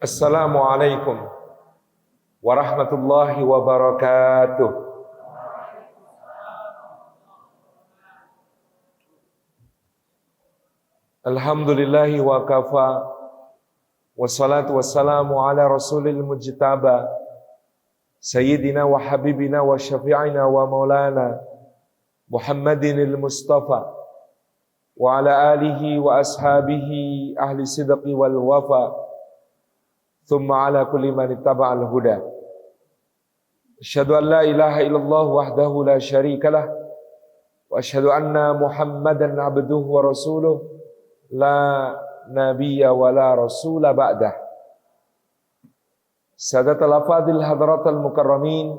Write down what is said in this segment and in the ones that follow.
Assalamualaikum warahmatullahi wabarakatuh. Alhamdulillahi wa kafa, wassalatu wassalamu ala rasulil mujtaba, sayyidina wa habibina wa syafi'ina wa maulana Muhammadinil Mustafa wa ala alihi wa ashabihi ahli sidqi wal wafa, thumma ala kulli man ittaba'al huda. Asyhadu an la ilaha illallah wahdahu la syarikalah wa asyhadu anna Muhammadan abduhu wa rasuluh la nabiyya wa la rasula ba'dah. Sadatul afadil hadratal mukarramin,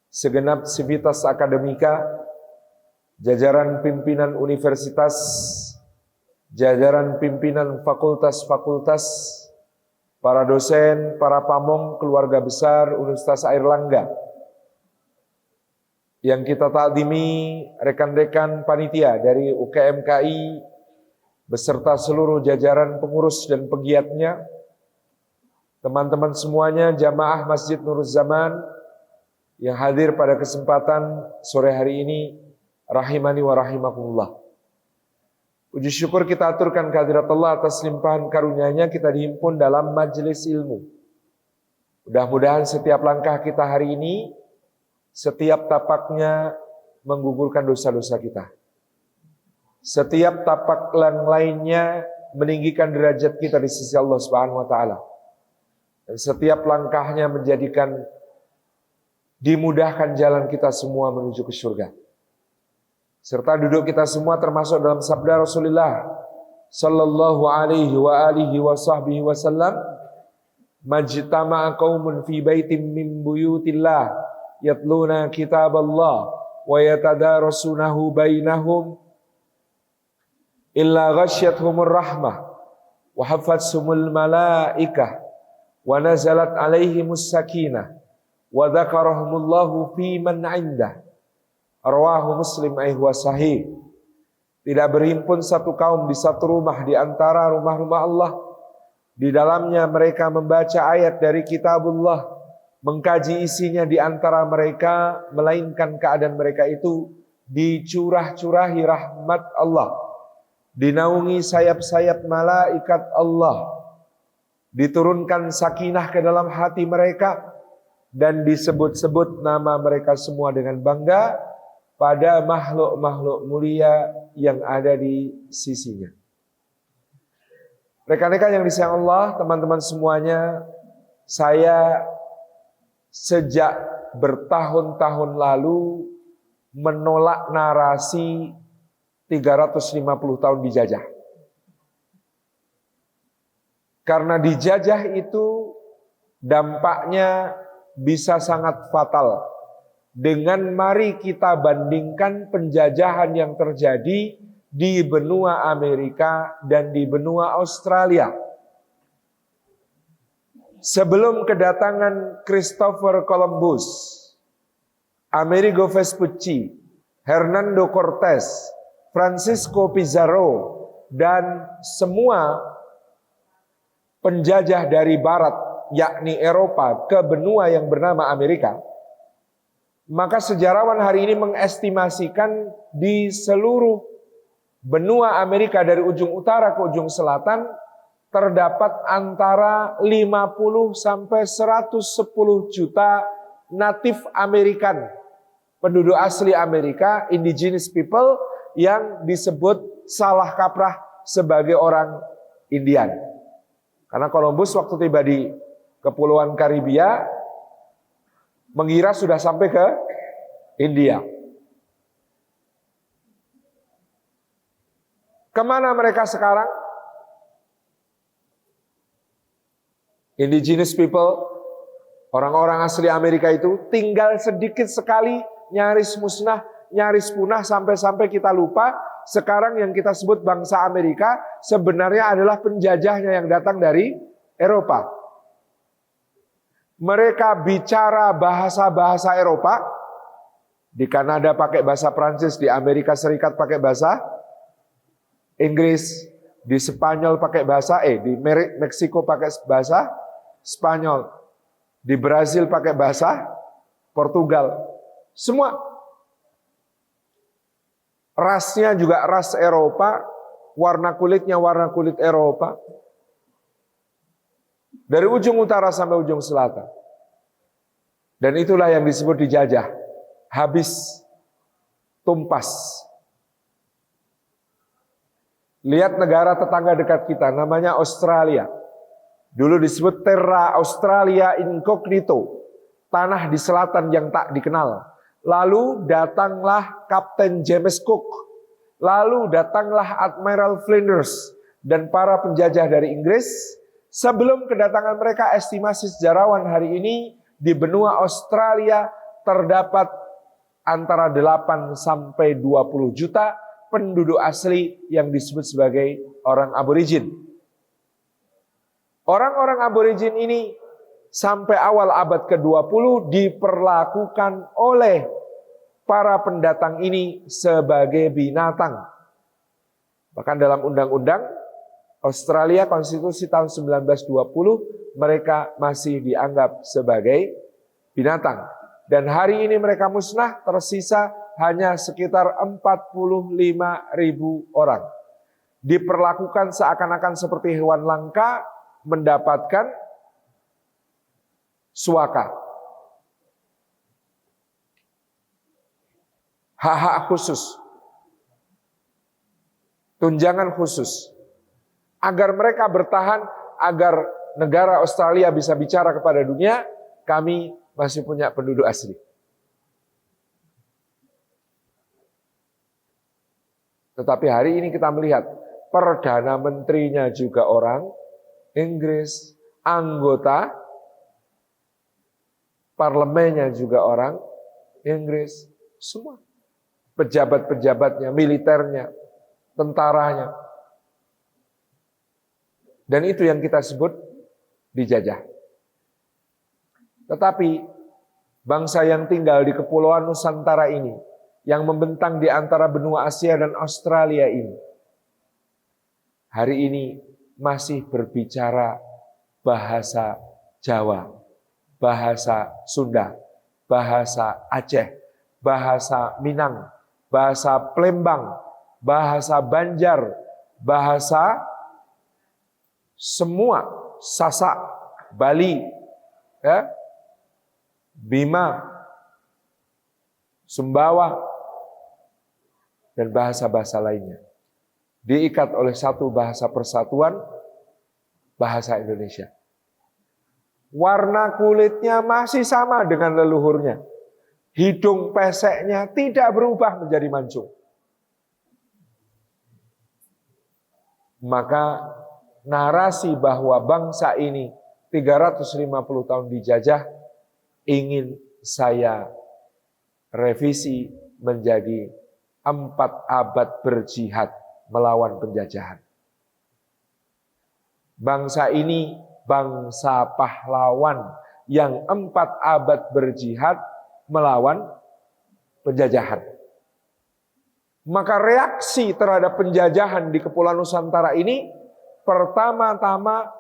segenap sivitas akademika, jajaran pimpinan universitas, jajaran pimpinan fakultas-fakultas, para dosen, para pamong, keluarga besar Universitas Airlangga yang kita takdimi, rekan-rekan panitia dari UKMKI beserta seluruh jajaran pengurus dan pegiatnya, teman-teman semuanya, jamaah Masjid Nuruz Zaman yang hadir pada kesempatan sore hari ini, rahimani wa rahimakumullah. Puji syukur kita aturkan kehadirat Allah atas limpahan karunia-Nya kita dihimpun dalam majelis ilmu. Mudah-mudahan setiap langkah kita hari ini, setiap tapaknya menggugurkan dosa-dosa kita. Setiap tapak yang lainnya meninggikan derajat kita di sisi Allah Subhanahu wa taala. Dan setiap langkahnya menjadikan dimudahkan jalan kita semua menuju ke surga. Serta duduk kita semua termasuk dalam sabda Rasulullah sallallahu alaihi wa alihi wa sahbihi wasallam, majtama'a qaumun fi baitin min buyutillah yatluna kitaballah wa yatadarasunahu bainahum illa ghasyathumur rahmah wa hafathumul malaikah wa nazalat alaihimus sakinah wa dzakarahumullahu fi man 'indah. Rawahu Muslim wa sahih. Tidak berhimpun satu kaum di satu rumah di antara rumah-rumah Allah, di dalamnya mereka membaca ayat dari kitabullah, mengkaji isinya di antara mereka, melainkan keadaan mereka itu dicurah-curahi rahmat Allah, dinaungi sayap-sayap malaikat Allah, diturunkan sakinah ke dalam hati mereka, dan disebut-sebut nama mereka semua dengan bangga pada makhluk-makhluk mulia yang ada di sisinya. Rekan-rekan yang disayang Allah, teman-teman semuanya, saya sejak bertahun-tahun lalu menolak narasi 350 tahun dijajah. Karena dijajah itu dampaknya bisa sangat fatal. Dengan mari kita bandingkan penjajahan yang terjadi di benua Amerika dan di benua Australia. Sebelum kedatangan Christopher Columbus, Amerigo Vespucci, Hernando Cortés, Francisco Pizarro, dan semua penjajah dari barat, yakni Eropa, ke benua yang bernama Amerika, maka sejarawan hari ini mengestimasikan di seluruh benua Amerika dari ujung utara ke ujung selatan terdapat antara 50 sampai 110 juta natif Amerikan, penduduk asli Amerika, indigenous people, yang disebut salah kaprah sebagai orang Indian. Karena Columbus waktu tiba di Kepulauan Karibia mengira sudah sampai ke India. Kemana mereka sekarang? Indigenous people, orang-orang asli Amerika itu tinggal sedikit sekali, nyaris musnah, nyaris punah, sampai-sampai kita lupa sekarang yang kita sebut bangsa Amerika sebenarnya adalah penjajahnya yang datang dari Eropa. Mereka bicara bahasa-bahasa Eropa. Di Kanada pakai bahasa Prancis, di Amerika Serikat pakai bahasa Inggris, di Spanyol pakai bahasa di Meksiko pakai bahasa Spanyol. Di Brazil pakai bahasa Portugal. Semua. Rasnya juga ras Eropa, warna kulitnya warna kulit Eropa. Dari ujung utara sampai ujung selatan. Dan itulah yang disebut dijajah. Habis, tumpas. Lihat negara tetangga dekat kita, namanya Australia. Dulu disebut Terra Australia Incognito. Tanah di selatan yang tak dikenal. Lalu datanglah Kapten James Cook. Lalu datanglah Admiral Flinders dan para penjajah dari Inggris. Sebelum kedatangan mereka, estimasi sejarawan hari ini di benua Australia terdapat antara 8 sampai 20 juta penduduk asli yang disebut sebagai orang aborigin. Orang-orang aborigin ini sampai awal abad ke-20 diperlakukan oleh para pendatang ini sebagai binatang. Bahkan dalam undang-undang Australia konstitusi tahun 1920 mereka masih dianggap sebagai binatang. Dan hari ini mereka musnah, tersisa hanya sekitar 45.000 orang. Diperlakukan seakan-akan seperti hewan langka mendapatkan suaka. Hak-hak khusus. Tunjangan khusus. Agar mereka bertahan, agar negara Australia bisa bicara kepada dunia, kami masih punya penduduk asli. Tetapi hari ini kita melihat Perdana Menterinya juga orang Inggris, anggota parlemennya juga orang Inggris, semua. Pejabat-pejabatnya, militernya, tentaranya. Dan itu yang kita sebut dijajah. Tetapi bangsa yang tinggal di Kepulauan Nusantara ini, yang membentang di antara benua Asia dan Australia ini, hari ini masih berbicara bahasa Jawa, bahasa Sunda, bahasa Aceh, bahasa Minang, bahasa Palembang, bahasa Banjar, bahasa semua, Sasak, Bali, ya, Bima, Sumbawa, dan bahasa-bahasa lainnya. Diikat oleh satu bahasa persatuan, bahasa Indonesia. Warna kulitnya masih sama dengan leluhurnya. Hidung peseknya tidak berubah menjadi mancung. Maka narasi bahwa bangsa ini 350 tahun dijajah ingin saya revisi menjadi 4 abad berjihad melawan penjajahan. Bangsa ini bangsa pahlawan yang 4 abad berjihad melawan penjajahan. Maka reaksi terhadap penjajahan di Kepulauan Nusantara ini pertama-tama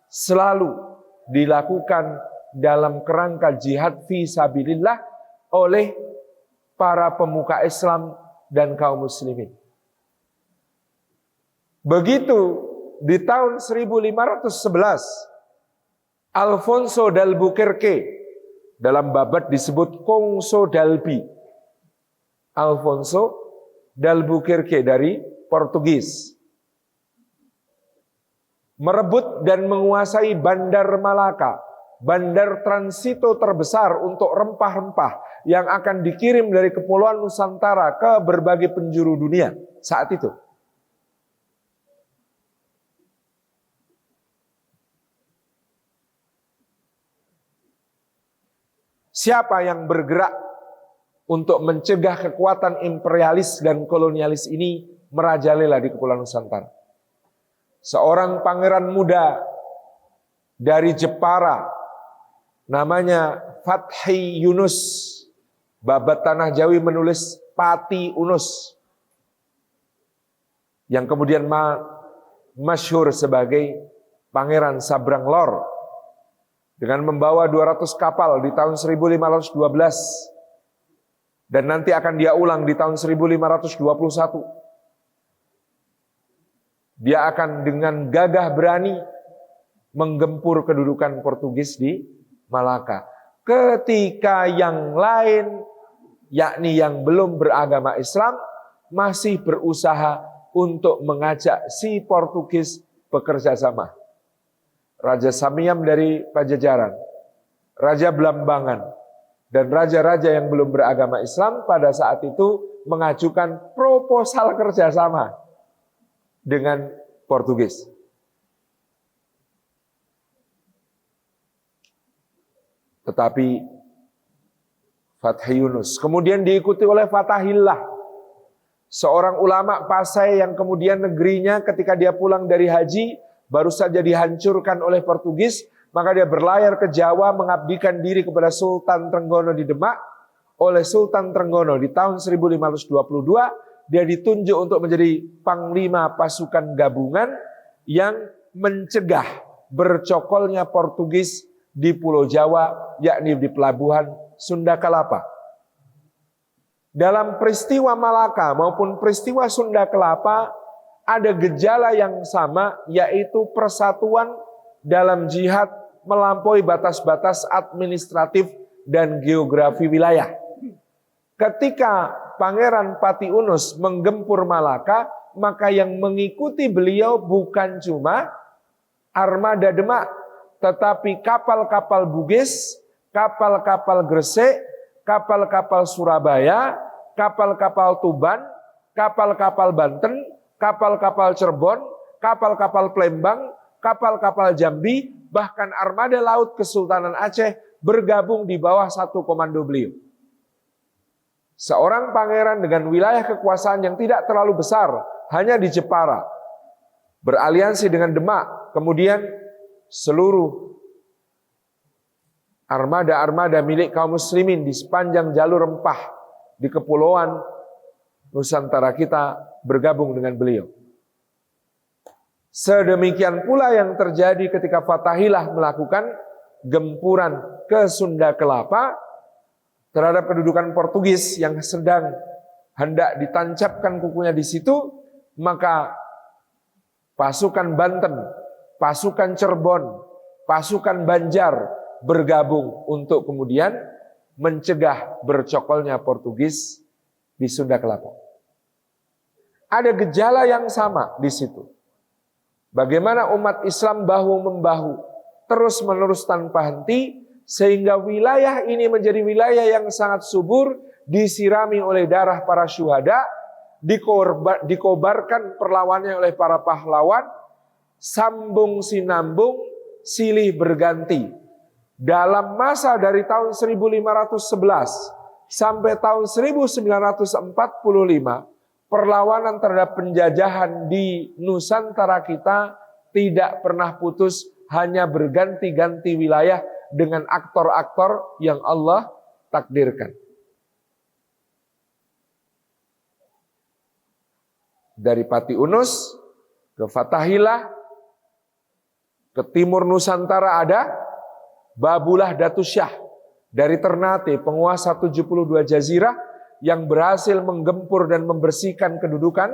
selalu dilakukan dalam kerangka jihad fi sabilillah oleh para pemuka Islam dan kaum muslimin. Begitu di tahun 1511 Alfonso d'Albuquerque, dalam babat disebut Kongso d'Albi, Alfonso d'Albuquerque dari Portugis, merebut dan menguasai Bandar Malaka, bandar transito terbesar untuk rempah-rempah yang akan dikirim dari Kepulauan Nusantara ke berbagai penjuru dunia saat itu. Siapa yang bergerak untuk mencegah kekuatan imperialis dan kolonialis ini merajalela di Kepulauan Nusantara? Seorang pangeran muda dari Jepara, namanya Fathi Yunus. Babat Tanah Jawi menulis Pati Unus, yang kemudian masyhur sebagai Pangeran Sabrang Lor. dengan membawa 200 kapal di tahun 1512 dan nanti akan dia ulang di tahun 1521. Dia akan dengan gagah berani menggempur kedudukan Portugis di Malaka. Ketika yang lain, yakni yang belum beragama Islam, masih berusaha untuk mengajak si Portugis bekerja sama. Raja Samiam dari Pajajaran, Raja Blambangan, dan raja-raja yang belum beragama Islam pada saat itu mengajukan proposal kerjasama dengan Portugis. Tetapi Fathi Yunus kemudian diikuti oleh Fathahillah, seorang ulama Pasai yang kemudian negerinya ketika dia pulang dari haji baru saja dihancurkan oleh Portugis, maka dia berlayar ke Jawa mengabdikan diri kepada Sultan Trenggono di Demak. Oleh Sultan Trenggono di tahun 1522 dia ditunjuk untuk menjadi panglima pasukan gabungan yang mencegah bercokolnya Portugis di Pulau Jawa, yakni di pelabuhan Sunda Kelapa. Dalam peristiwa Malaka maupun peristiwa Sunda Kelapa ada gejala yang sama, yaitu persatuan dalam jihad melampaui batas-batas administratif dan geografi wilayah. Ketika Pangeran Pati Unus menggempur Malaka, maka yang mengikuti beliau bukan cuma armada Demak, tetapi kapal-kapal Bugis, kapal-kapal Gresik, kapal-kapal Surabaya, kapal-kapal Tuban, kapal-kapal Banten, kapal-kapal Cirebon, kapal-kapal Palembang, kapal-kapal Jambi, bahkan armada laut Kesultanan Aceh bergabung di bawah satu komando beliau. Seorang pangeran dengan wilayah kekuasaan yang tidak terlalu besar, hanya di Jepara, beraliansi dengan Demak, kemudian seluruh armada-armada milik kaum muslimin di sepanjang jalur rempah di kepulauan Nusantara kita bergabung dengan beliau. Sedemikian pula yang terjadi ketika Fathahillah melakukan gempuran ke Sunda Kelapa terhadap kedudukan Portugis yang sedang hendak ditancapkan kukunya di situ, maka pasukan Banten, pasukan Cirebon, pasukan Banjar bergabung untuk kemudian mencegah bercokolnya Portugis di Sunda Kelapa. Ada gejala yang sama di situ. Bagaimana umat Islam bahu-membahu, terus-menerus tanpa henti, sehingga wilayah ini menjadi wilayah yang sangat subur, disirami oleh darah para syuhada, dikobarkan perlawannya oleh para pahlawan, sambung sinambung, silih berganti. Dalam masa dari tahun 1511 sampai tahun 1945, perlawanan terhadap penjajahan di Nusantara kita tidak pernah putus, hanya berganti-ganti wilayah dengan aktor-aktor yang Allah takdirkan. Dari Pati Unus ke Fathahillah, ke timur Nusantara ada Babulah Datus Syah dari Ternate, penguasa 72 jazirah yang berhasil menggempur dan membersihkan kedudukan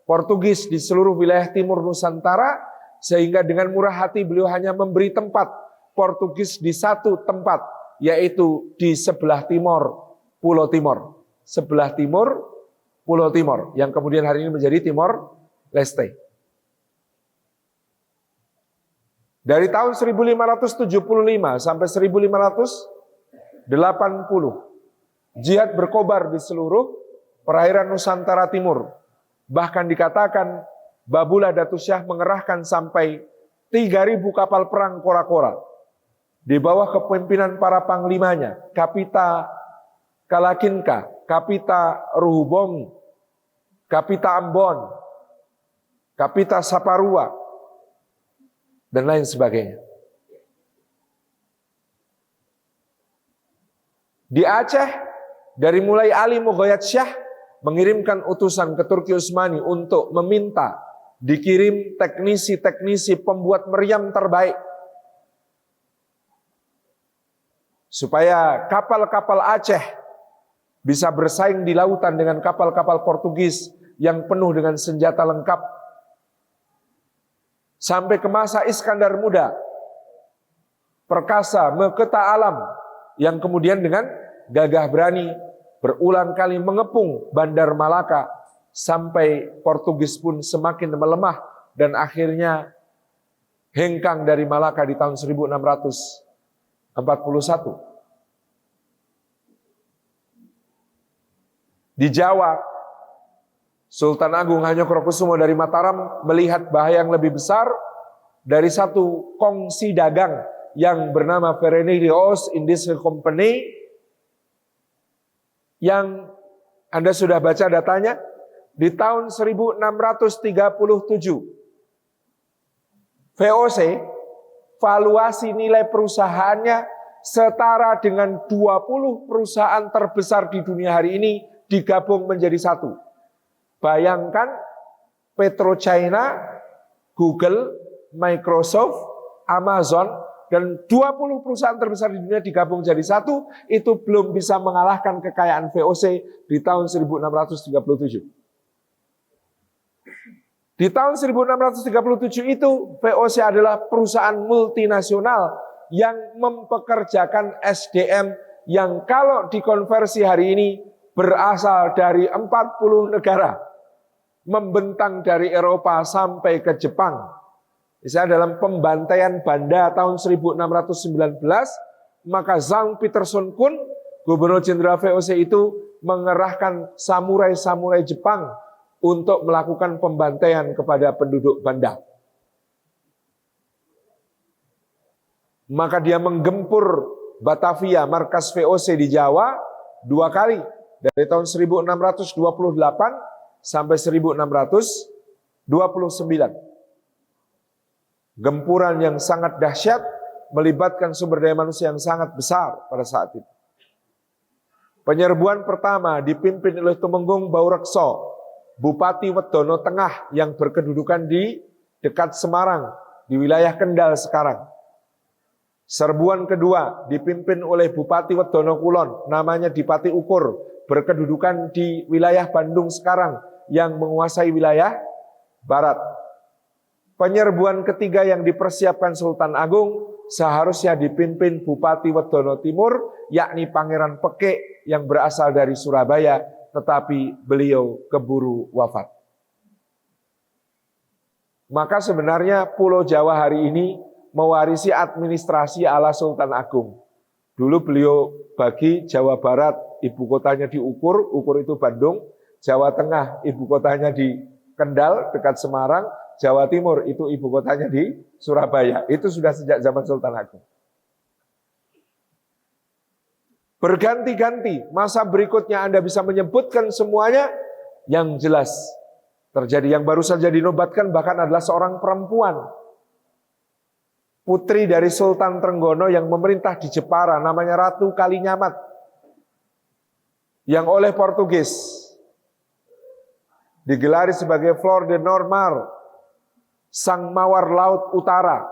Portugis di seluruh wilayah timur Nusantara, sehingga dengan murah hati beliau hanya memberi tempat Portugis di satu tempat, yaitu di sebelah timur Pulau Timor. Sebelah timur Pulau Timor, yang kemudian hari ini menjadi Timor Leste. Dari tahun 1575 sampai 1580, jihad berkobar di seluruh perairan Nusantara Timur. Bahkan dikatakan Babulah Datus Syah mengerahkan sampai 3.000 kapal perang kora-kora di bawah kepemimpinan para panglimanya, Kapita Kalakinka, Kapita Ruhubongi, Kapita Ambon, Kapita Saparua, dan lain sebagainya. Di Aceh, dari mulai Ali Moghoyat Syah mengirimkan utusan ke Turki Utsmani untuk meminta dikirim teknisi-teknisi pembuat meriam terbaik. supaya kapal-kapal Aceh bisa bersaing di lautan dengan kapal-kapal Portugis yang penuh dengan senjata lengkap. Sampai ke masa Iskandar Muda, perkasa, meketa alam, yang kemudian dengan gagah berani berulang kali mengepung Bandar Malaka, sampai Portugis pun semakin melemah dan akhirnya hengkang dari Malaka di tahun 1641. Di Jawa, Sultan Agung Hanyokrokusumo dari Mataram melihat bahaya yang lebih besar dari satu kongsi dagang yang bernama Ferenius Industry Company, yang Anda sudah baca datanya, di tahun 1637 VOC, valuasi nilai perusahaannya setara dengan 20 perusahaan terbesar di dunia hari ini digabung menjadi satu. Bayangkan PetroChina, Google, Microsoft, Amazon, dan 20 perusahaan terbesar di dunia digabung jadi satu, itu belum bisa mengalahkan kekayaan VOC di tahun 1637. Di tahun 1637 itu VOC adalah perusahaan multinasional yang mempekerjakan SDM yang kalau dikonversi hari ini berasal dari 40 negara, membentang dari Eropa sampai ke Jepang. Misalnya dalam pembantaian Banda tahun 1619, maka Zhang Peterson Kun, Gubernur Jenderal VOC itu mengerahkan samurai-samurai Jepang untuk melakukan pembantaian kepada penduduk Banda. Maka dia menggempur Batavia, markas VOC di Jawa, 2 kali, dari tahun 1628 sampai 1629. Gempuran yang sangat dahsyat, melibatkan sumber daya manusia yang sangat besar pada saat itu. Penyerbuan pertama dipimpin oleh Tumenggung Baurekso, Bupati Wedono Tengah yang berkedudukan di dekat Semarang, di wilayah Kendal sekarang. Serbuan kedua dipimpin oleh Bupati Wedono Kulon, namanya Dipati Ukur, berkedudukan di wilayah Bandung sekarang yang menguasai wilayah barat. Penyerbuan ketiga yang dipersiapkan Sultan Agung seharusnya dipimpin Bupati Wedono Timur, yakni Pangeran Pekek yang berasal dari Surabaya, tetapi beliau keburu wafat. Maka sebenarnya Pulau Jawa hari ini mewarisi administrasi ala Sultan Agung. Dulu beliau bagi Jawa Barat, ibu kotanya di Ukur, Ukur itu Bandung, Jawa Tengah, ibu kotanya di Kendal, dekat Semarang, Jawa Timur, itu ibu kotanya di Surabaya. Itu sudah sejak zaman Sultan Agung. Berganti-ganti, masa berikutnya Anda bisa menyebutkan semuanya, yang jelas terjadi. Yang baru saja dinobatkan bahkan adalah seorang perempuan, putri dari Sultan Trenggono yang memerintah di Jepara, namanya Ratu Kalinyamat, yang oleh Portugis digelari sebagai Flor de Normal, Sang Mawar Laut Utara.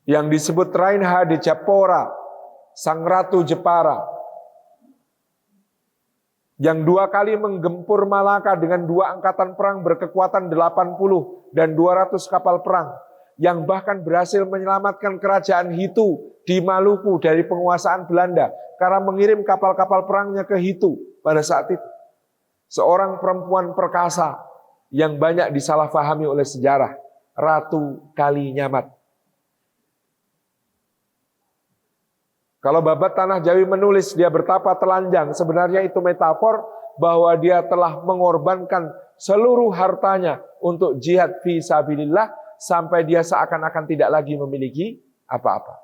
Yang disebut Rainha de Japora, Sang Ratu Jepara. Yang 2 kali menggempur Malaka dengan 2 angkatan perang berkekuatan 80 dan 200 kapal perang. Yang bahkan berhasil menyelamatkan kerajaan Hitu di Maluku dari penguasaan Belanda karena mengirim kapal-kapal perangnya ke Hitu pada saat itu. Seorang perempuan perkasa yang banyak disalahpahami oleh sejarah, Ratu Kalinyamat. Kalau Babat Tanah Jawi menulis dia bertapa telanjang, sebenarnya itu metafor bahwa dia telah mengorbankan seluruh hartanya untuk jihad fi sabilillah sampai dia seakan-akan tidak lagi memiliki apa-apa.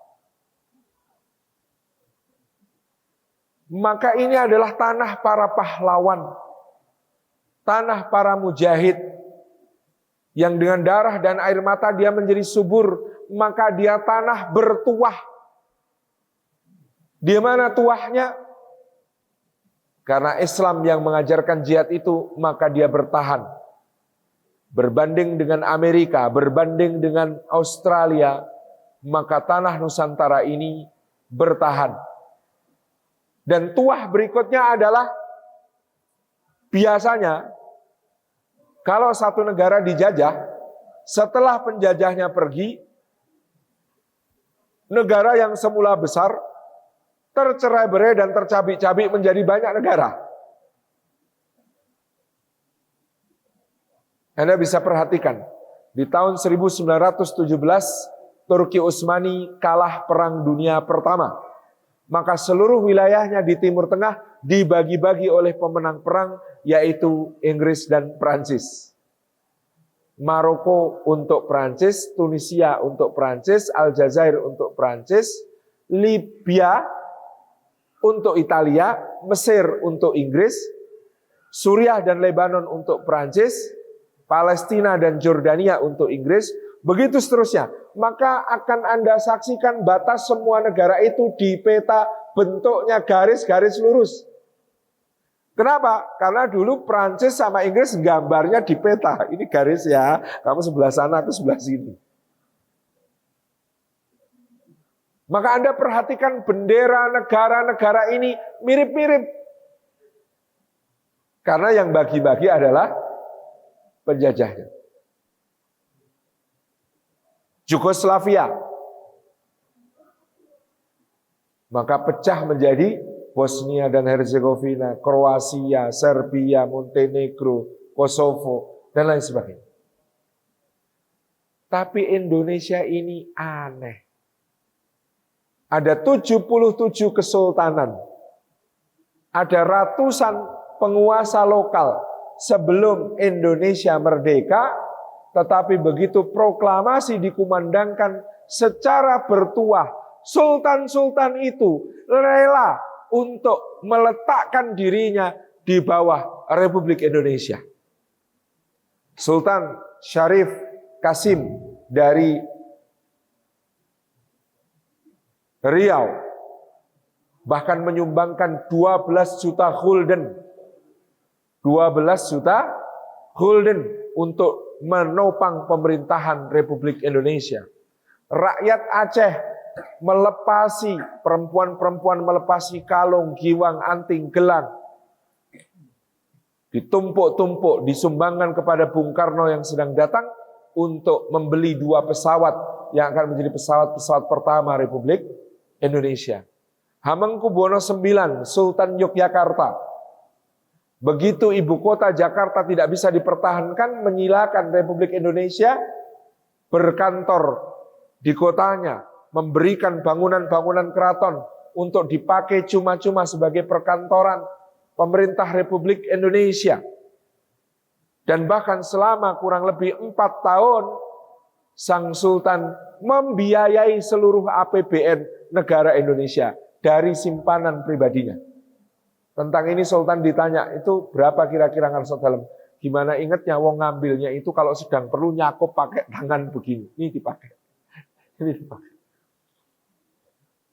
Maka ini adalah tanah para pahlawan, tanah para mujahid, yang dengan darah dan air mata dia menjadi subur, maka dia tanah bertuah. Di mana tuahnya? Karena Islam yang mengajarkan jihad itu, maka dia bertahan. berbanding dengan Amerika, berbanding dengan Australia, maka tanah Nusantara ini bertahan. Dan tuah berikutnya adalah biasanya kalau satu negara dijajah, setelah penjajahnya pergi, negara yang semula besar tercerai-berai dan tercabik-cabik menjadi banyak negara. Anda bisa perhatikan, di tahun 1917 Turki Utsmani kalah Perang Dunia Pertama. Maka seluruh wilayahnya di Timur Tengah dibagi-bagi oleh pemenang perang, yaitu Inggris dan Prancis. Maroko untuk Prancis, Tunisia untuk Prancis, Aljazair untuk Prancis, Libya untuk Italia, Mesir untuk Inggris, Suriah dan Lebanon untuk Prancis, Palestina dan Jordania untuk Inggris, begitu seterusnya. Maka akan Anda saksikan batas semua negara itu di peta bentuknya garis-garis lurus. Kenapa? Karena dulu Prancis sama Inggris gambarnya di peta. Ini garis ya, kamu sebelah sana, aku sebelah sini. Maka Anda perhatikan bendera negara-negara ini mirip-mirip. Karena yang bagi-bagi adalah penjajahnya. Yugoslavia, maka pecah menjadi Bosnia dan Herzegovina, Kroasia, Serbia, Montenegro, Kosovo, dan lain sebagainya. Tapi Indonesia ini aneh. Ada 77 kesultanan. Ada ratusan penguasa lokal sebelum Indonesia merdeka, tetapi begitu proklamasi dikumandangkan secara bertuah, sultan-sultan itu rela untuk meletakkan dirinya di bawah Republik Indonesia. Sultan Syarif Kasim dari Riau bahkan menyumbangkan 12 juta gulden. 12 juta gulden untuk menopang pemerintahan Republik Indonesia. Rakyat Aceh melepasi, perempuan-perempuan melepasi kalung, giwang, anting, gelang. Ditumpuk-tumpuk, disumbangkan kepada Bung Karno yang sedang datang untuk membeli 2 pesawat yang akan menjadi pesawat-pesawat pertama Republik Indonesia. Hamengkubuwono IX, Sultan Yogyakarta. Begitu ibu kota Jakarta tidak bisa dipertahankan, menyilakan Republik Indonesia berkantor di kotanya, memberikan bangunan-bangunan keraton untuk dipakai cuma-cuma sebagai perkantoran pemerintah Republik Indonesia. Dan bahkan selama kurang lebih 4 tahun, Sang Sultan membiayai seluruh APBN negara Indonesia dari simpanan pribadinya. Tentang ini Sultan ditanya, itu berapa kira-kira ngarso dalem? Gimana ingatnya, wong ngambilnya itu kalau sedang perlu nyakup pakai tangan begini. Ini dipakai. Ini dipakai.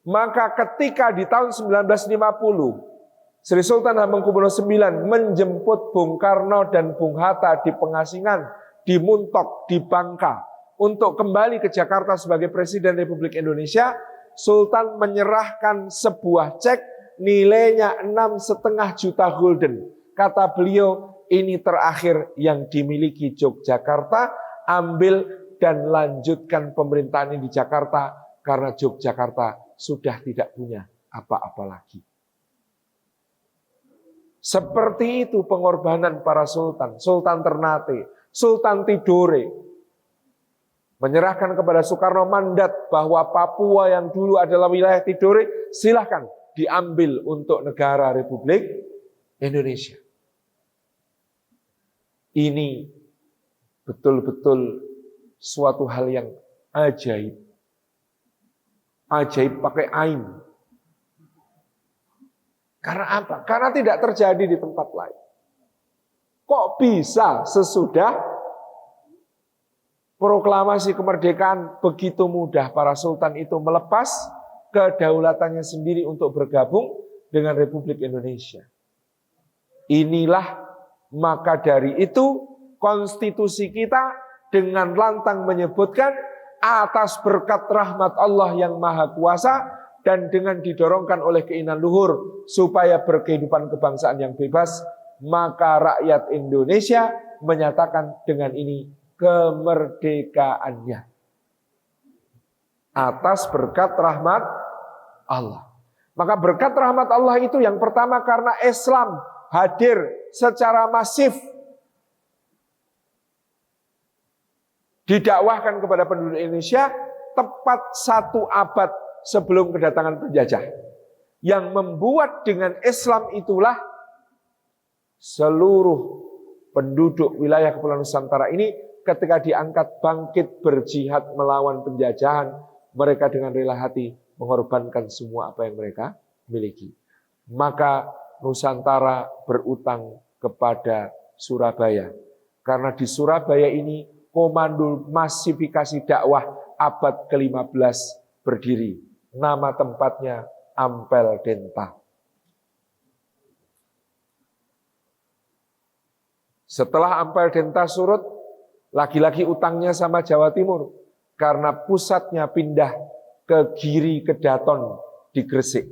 Maka ketika di tahun 1950, Sri Sultan Hamengkubuwono IX menjemput Bung Karno dan Bung Hatta di Pengasingan, di Muntok, di Bangka, untuk kembali ke Jakarta sebagai Presiden Republik Indonesia, Sultan menyerahkan sebuah cek nilainya 6,5 juta gulden. Kata beliau, ini terakhir yang dimiliki Yogyakarta, ambil dan lanjutkan pemerintahan ini di Jakarta, karena Yogyakarta sudah tidak punya apa-apa lagi. Seperti itu pengorbanan para sultan. Sultan Ternate, Sultan Tidore, menyerahkan kepada Soekarno mandat bahwa Papua yang dulu adalah wilayah Tidore, silahkan diambil untuk negara Republik Indonesia. Ini betul-betul suatu hal yang ajaib. Ajaib pakai ain. Karena apa? Karena tidak terjadi di tempat lain. Kok bisa sesudah proklamasi kemerdekaan begitu mudah para sultan itu melepas kedaulatannya sendiri untuk bergabung dengan Republik Indonesia? Inilah maka dari itu konstitusi kita dengan lantang menyebutkan atas berkat rahmat Allah yang Maha Kuasa dan dengan didorongkan oleh keinginan luhur supaya berkehidupan kebangsaan yang bebas, maka rakyat Indonesia menyatakan dengan ini kemerdekaannya atas berkat rahmat Allah. Maka berkat rahmat Allah itu yang pertama karena Islam hadir secara masif didakwahkan kepada penduduk Indonesia tepat 1 abad sebelum kedatangan penjajah. Yang membuat dengan Islam itulah seluruh penduduk wilayah Kepulauan Nusantara ini ketika diangkat bangkit berjihad melawan penjajahan, mereka dengan rela hati mengorbankan semua apa yang mereka miliki. Maka Nusantara berutang kepada Surabaya. Karena di Surabaya ini komando masifikasi dakwah abad ke-15 berdiri. Nama tempatnya Ampel Denta. Setelah Ampel Denta surut, lagi-lagi utangnya sama Jawa Timur. Karena pusatnya pindah ke Giri Kedaton di Gresik.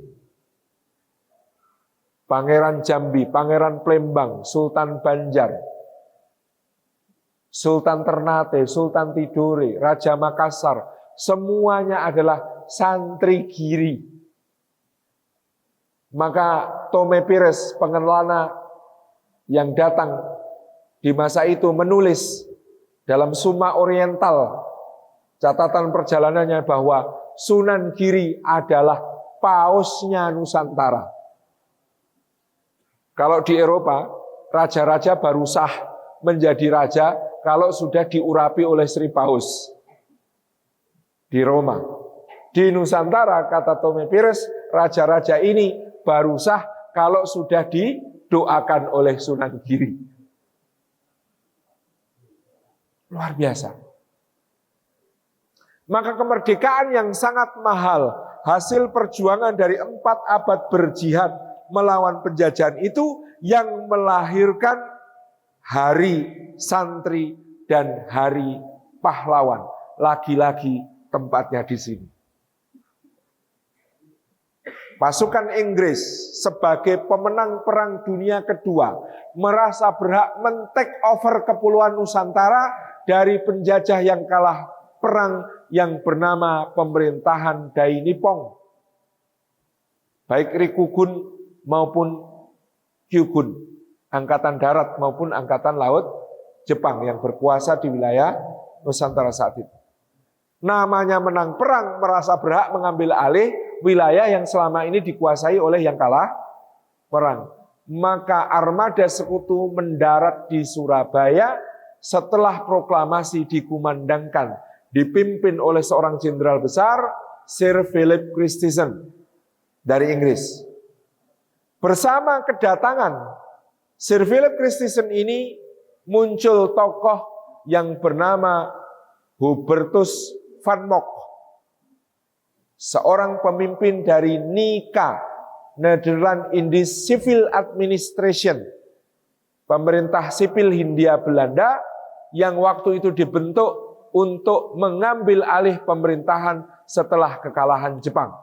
Pangeran Jambi, Pangeran Plembang, Sultan Banjar, Sultan Ternate, Sultan Tidore, Raja Makassar, semuanya adalah santri Giri. Maka Tome Pires, pengelana yang datang di masa itu menulis dalam Suma Oriental, catatan perjalanannya bahwa Sunan Giri adalah pausnya Nusantara. Kalau di Eropa, raja-raja baru sah menjadi raja kalau sudah diurapi oleh Sri Paus. Di Roma. Di Nusantara, kata Tome Pires, raja-raja ini baru sah kalau sudah didoakan oleh Sunan Giri. Luar biasa. Maka kemerdekaan yang sangat mahal, hasil perjuangan dari 4 abad berjihad melawan penjajahan itu yang melahirkan hari santri dan hari pahlawan. Lagi-lagi tempatnya di sini. Pasukan Inggris sebagai pemenang Perang Dunia Kedua merasa berhak men-take over Kepulauan Nusantara dari penjajah yang kalah perang yang bernama pemerintahan Dai Nippon. Baik Rikugun maupun Kyugun, angkatan darat maupun angkatan laut Jepang yang berkuasa di wilayah Nusantara saat itu. Namanya menang perang, merasa berhak mengambil alih wilayah yang selama ini dikuasai oleh yang kalah perang. Maka armada sekutu mendarat di Surabaya setelah proklamasi dikumandangkan dipimpin oleh seorang jenderal besar, Sir Philip Christison dari Inggris. Bersama kedatangan Sir Philip Christison ini muncul tokoh yang bernama Hubertus van Mock, seorang pemimpin dari NICA, Netherlands Indies Civil Administration, pemerintah sipil Hindia Belanda yang waktu itu dibentuk untuk mengambil alih pemerintahan setelah kekalahan Jepang.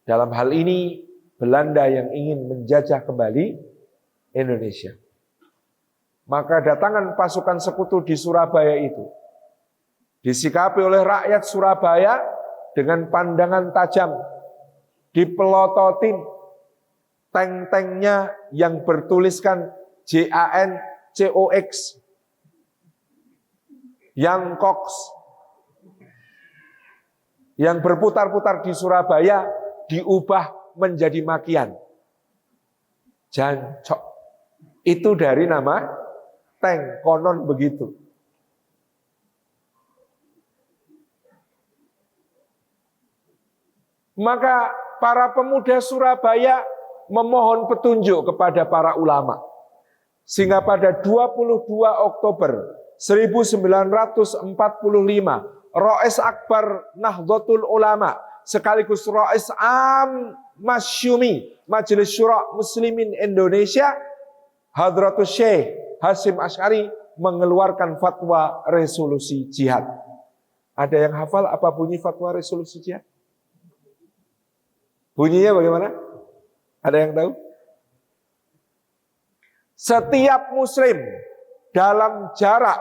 Dalam hal ini, Belanda yang ingin menjajah kembali Indonesia. Maka datangan pasukan sekutu di Surabaya itu disikapi oleh rakyat Surabaya dengan pandangan tajam, dipelototin tank-tanknya yang bertuliskan JANCOX, Young Cox, yang berputar-putar di Surabaya diubah menjadi makian. Jancok. Itu dari nama tank, konon begitu. Maka para pemuda Surabaya memohon petunjuk kepada para ulama. Sehingga pada 22 Oktober 1945, Rois Akbar Nahdlatul Ulama sekaligus Rois Am Masyumi Majelis Syura Muslimin Indonesia, Hadratus Syekh Hasyim Asy'ari mengeluarkan fatwa resolusi jihad. Ada yang hafal apa bunyi fatwa resolusi jihad? Bunyinya bagaimana? Ada yang tahu? Setiap muslim dalam jarak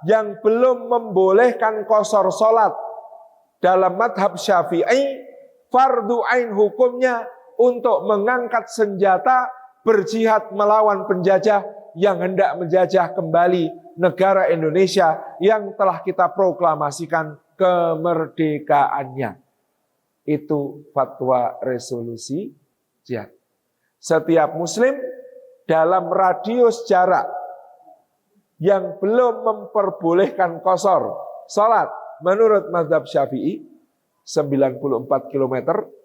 yang belum membolehkan qashar salat dalam madhab Syafi'i, fardu ain hukumnya untuk mengangkat senjata berjihad melawan penjajah yang hendak menjajah kembali negara Indonesia yang telah kita proklamasikan kemerdekaannya. Itu fatwa resolusi jihad. Setiap muslim dalam radius jarak yang belum memperbolehkan qashar salat menurut mazhab Syafi'i 94 km,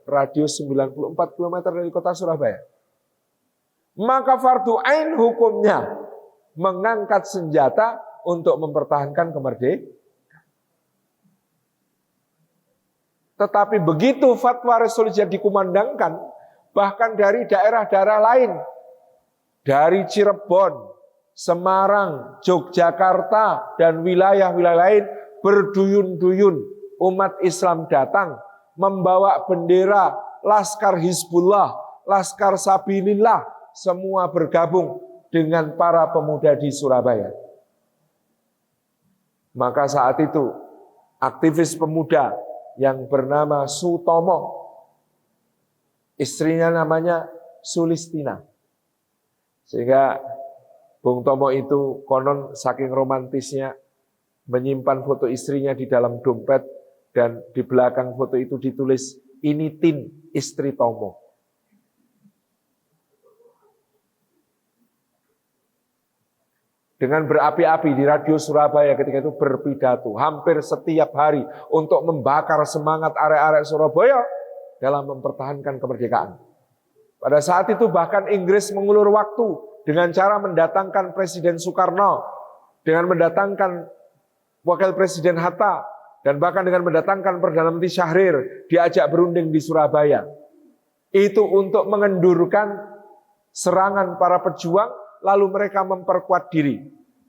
radius 94 km dari kota Surabaya. Maka fardu ain hukumnya mengangkat senjata untuk mempertahankan kemerdekaan. Tetapi begitu fatwa resolusi dikumandangkan, bahkan dari daerah-daerah lain, dari Cirebon, Semarang, Yogyakarta, dan wilayah-wilayah lain, berduyun-duyun umat Islam datang membawa bendera Laskar Hizbullah, Laskar Sabilillah, semua bergabung dengan para pemuda di Surabaya. Maka saat itu aktivis pemuda yang bernama Sutomo, istrinya namanya Sulistina. Sehingga Bung Tomo itu konon saking romantisnya menyimpan foto istrinya di dalam dompet dan di belakang foto itu ditulis, "Ini Tin, istri Tomo." Dengan berapi-api di radio Surabaya ketika itu berpidato hampir setiap hari untuk membakar semangat arek-arek Surabaya dalam mempertahankan kemerdekaan. Pada saat itu bahkan Inggris mengulur waktu dengan cara mendatangkan Presiden Soekarno, dengan mendatangkan Wakil Presiden Hatta, dan bahkan dengan mendatangkan Perdana Menteri Syahrir diajak berunding di Surabaya. Itu untuk mengendurkan serangan para pejuang, lalu mereka memperkuat diri.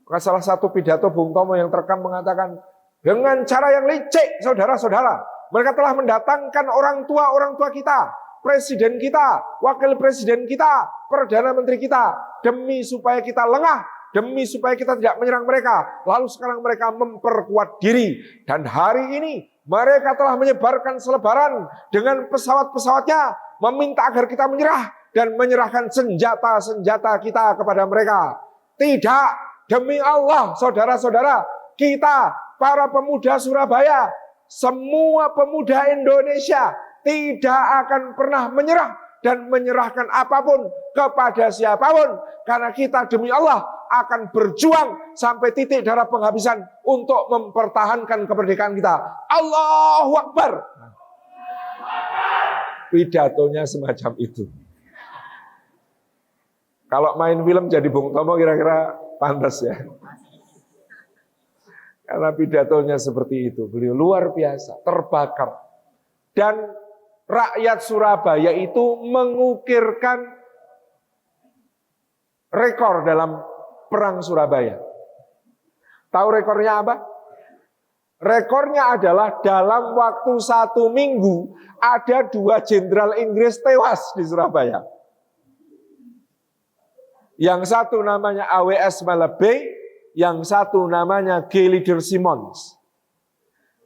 Maka salah satu pidato Bung Tomo yang terekam mengatakan, dengan cara yang licik, saudara-saudara, mereka telah mendatangkan orang tua kita, presiden kita, wakil presiden kita, perdana menteri kita, demi supaya kita lengah, demi supaya kita tidak menyerang mereka. Lalu sekarang mereka memperkuat diri, dan hari ini mereka telah menyebarkan selebaran dengan pesawat-pesawatnya, meminta agar kita menyerah dan menyerahkan senjata-senjata kita kepada mereka. Tidak, demi Allah, saudara-saudara, kita para pemuda Surabaya, semua pemuda Indonesia tidak akan pernah menyerah dan menyerahkan apapun kepada siapapun, karena kita demi Allah akan berjuang sampai titik darah penghabisan untuk mempertahankan kemerdekaan kita. Allahu Akbar. Pidatonya semacam itu. Kalau main film jadi Bung Tomo kira-kira pantas ya. Karena pidatonya seperti itu. Beliau luar biasa, terbakar. Dan rakyat Surabaya itu mengukirkan rekor dalam perang Surabaya. Tahu rekornya apa? Rekornya adalah dalam waktu 1 minggu ada 2 jenderal Inggris tewas di Surabaya. Yang satu namanya AWS Malabey, yang satu namanya G. Leader Simmons.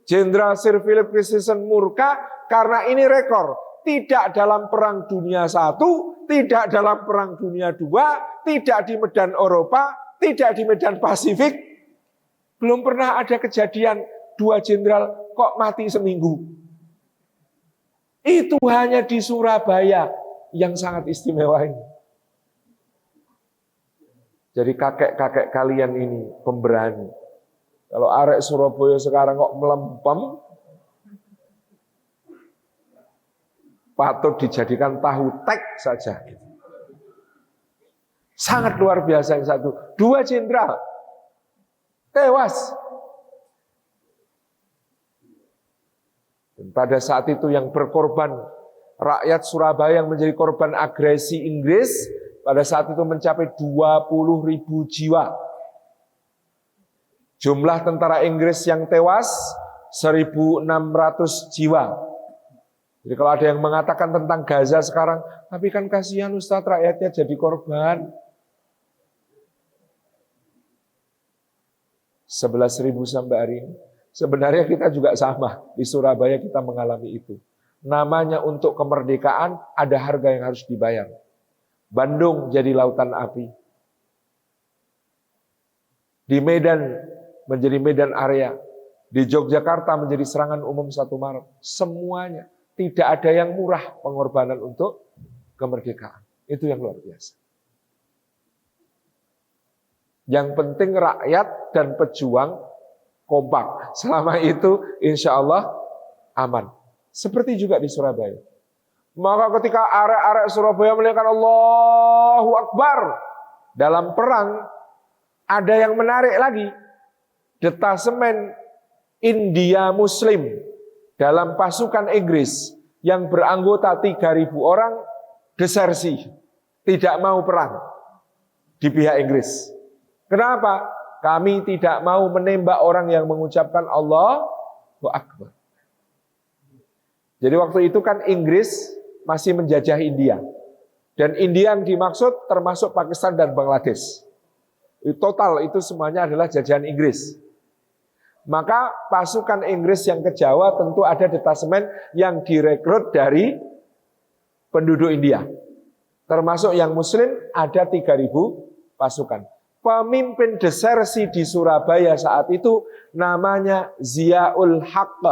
Jenderal Sir Philip Christensen murka karena ini rekor. Tidak dalam Perang Dunia I, tidak dalam Perang Dunia II, tidak di medan Eropa, tidak di medan Pasifik. Belum pernah ada kejadian 2 jenderal kok mati seminggu. Itu hanya di Surabaya yang sangat istimewa ini. Jadi kakek-kakek kalian ini pemberani. Kalau arek Surabaya sekarang kok melempem, patut dijadikan tahu tek saja. Sangat luar biasa yang satu. 2 jenderal tewas. Dan pada saat itu yang berkorban, rakyat Surabaya yang menjadi korban agresi Inggris, pada saat itu mencapai 20.000 jiwa. Jumlah tentara Inggris yang tewas 1.600 jiwa. Jadi kalau ada yang mengatakan tentang Gaza sekarang, tapi kan kasihan Ustadz, rakyatnya jadi korban. 11.000 sampai hari ini. Sebenarnya kita juga sama. Di Surabaya kita mengalami itu. Namanya untuk kemerdekaan ada harga yang harus dibayar. Bandung jadi lautan api. Di Medan menjadi Medan area. Di Yogyakarta menjadi serangan umum 1 Maret. Semuanya. Tidak ada yang murah pengorbanan untuk kemerdekaan. Itu yang luar biasa. Yang penting rakyat dan pejuang kompak. Selama itu insya Allah aman. Seperti juga di Surabaya. Maka ketika arek-arek Surabaya melihat Allahu Akbar dalam perang, ada yang menarik lagi. Detasemen India Muslim dalam pasukan Inggris yang beranggota 3.000 orang desersi, tidak mau perang di pihak Inggris. Kenapa? Kami tidak mau menembak orang yang mengucapkan Allahu Akbar. Jadi waktu itu kan Inggris masih menjajah India. Dan India yang dimaksud termasuk Pakistan dan Bangladesh. Total itu semuanya adalah jajahan Inggris. Maka pasukan Inggris yang ke Jawa tentu ada detasemen yang direkrut dari penduduk India. Termasuk yang Muslim ada 3.000 pasukan. Pemimpin desersi di Surabaya saat itu namanya Ziaul Haq.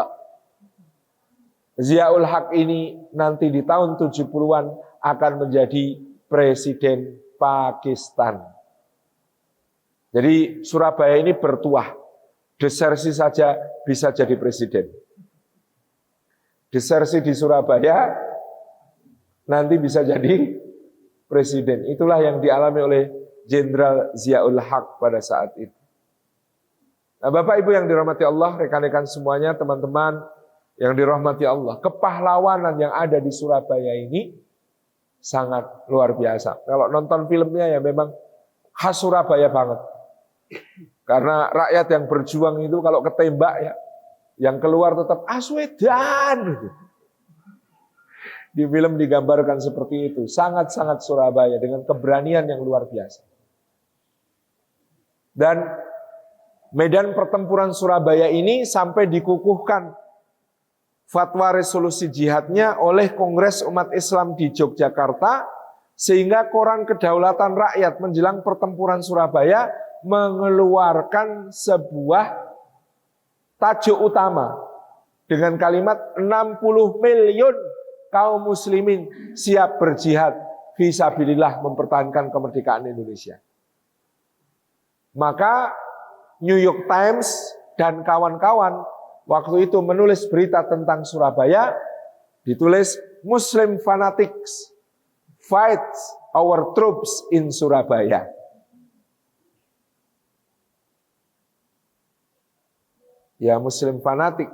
Ziaul Haq ini nanti di tahun 70-an akan menjadi presiden Pakistan. Jadi Surabaya ini bertuah. Desersi saja bisa jadi presiden. Desersi di Surabaya nanti bisa jadi presiden. Itulah yang dialami oleh Jenderal Ziaul Haq pada saat itu. Nah, Bapak Ibu yang dirahmati Allah, rekan-rekan semuanya, teman-teman yang dirahmati Allah, kepahlawanan yang ada di Surabaya ini sangat luar biasa. Kalau nonton filmnya ya memang khas Surabaya banget. Karena rakyat yang berjuang itu kalau ketembak ya, yang keluar tetap Aswedan. Di film digambarkan seperti itu. Sangat-sangat Surabaya dengan keberanian yang luar biasa. Dan medan pertempuran Surabaya ini sampai dikukuhkan fatwa resolusi jihadnya oleh Kongres Umat Islam di Yogyakarta, sehingga Koran Kedaulatan Rakyat menjelang pertempuran Surabaya mengeluarkan sebuah tajuk utama dengan kalimat 60 million kaum muslimin siap berjihad fisabilillah mempertahankan kemerdekaan Indonesia. Maka New York Times dan kawan-kawan waktu itu menulis berita tentang Surabaya, ditulis Muslim fanatics fight our troops in Surabaya. Ya Muslim fanatik,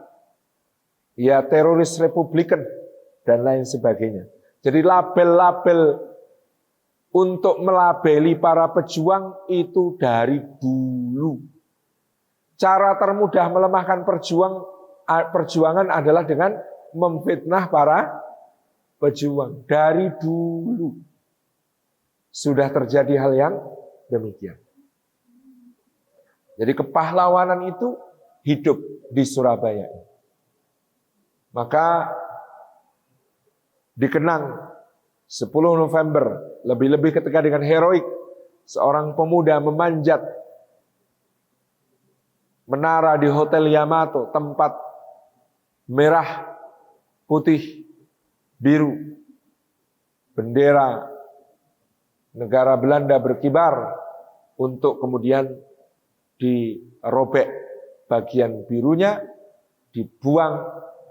ya teroris Republikan, dan lain sebagainya. Jadi label-label untuk melabeli para pejuang itu dari dulu. Cara termudah melemahkan perjuangan adalah dengan memfitnah para pejuang. Dari dulu sudah terjadi hal yang demikian. Jadi kepahlawanan itu hidup di Surabaya. Maka dikenang 10 November, lebih-lebih ketika dengan heroik seorang pemuda memanjat menara di Hotel Yamato, tempat merah, putih, biru, bendera negara Belanda berkibar untuk kemudian dirobek bagian birunya, dibuang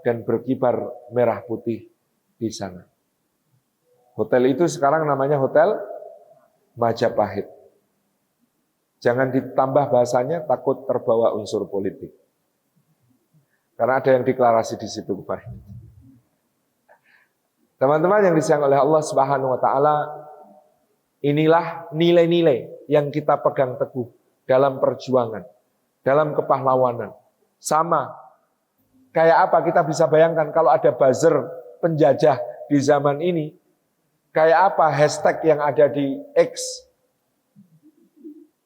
dan berkibar merah putih di sana. Hotel itu sekarang namanya Hotel Majapahit. Jangan ditambah bahasanya, takut terbawa unsur politik. Karena ada yang deklarasi di situ kemarin. Teman-teman yang disayang oleh Allah Subhanahu wa taala, inilah nilai-nilai yang kita pegang teguh dalam perjuangan. dalam kepahlawanan. Sama, kayak apa kita bisa bayangkan kalau ada buzzer penjajah di zaman ini, kayak apa hashtag yang ada di X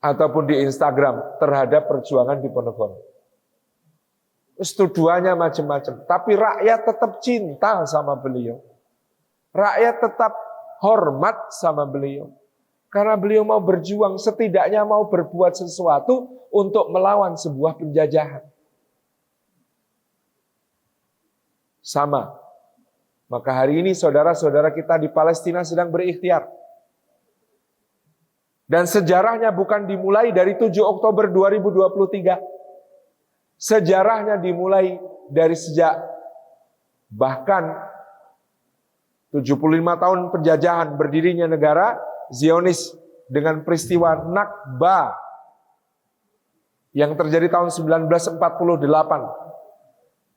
ataupun di Instagram terhadap perjuangan Diponegoro. Tuduhannya macam-macam, tapi rakyat tetap cinta sama beliau. Rakyat tetap hormat sama beliau. Karena beliau mau berjuang, setidaknya mau berbuat sesuatu untuk melawan sebuah penjajahan. Sama. Maka hari ini saudara-saudara kita di Palestina sedang berikhtiar. Dan sejarahnya bukan dimulai dari 7 Oktober 2023. Sejarahnya dimulai dari sejak bahkan 75 tahun penjajahan berdirinya negara Zionis dengan peristiwa Nakba yang terjadi tahun 1948.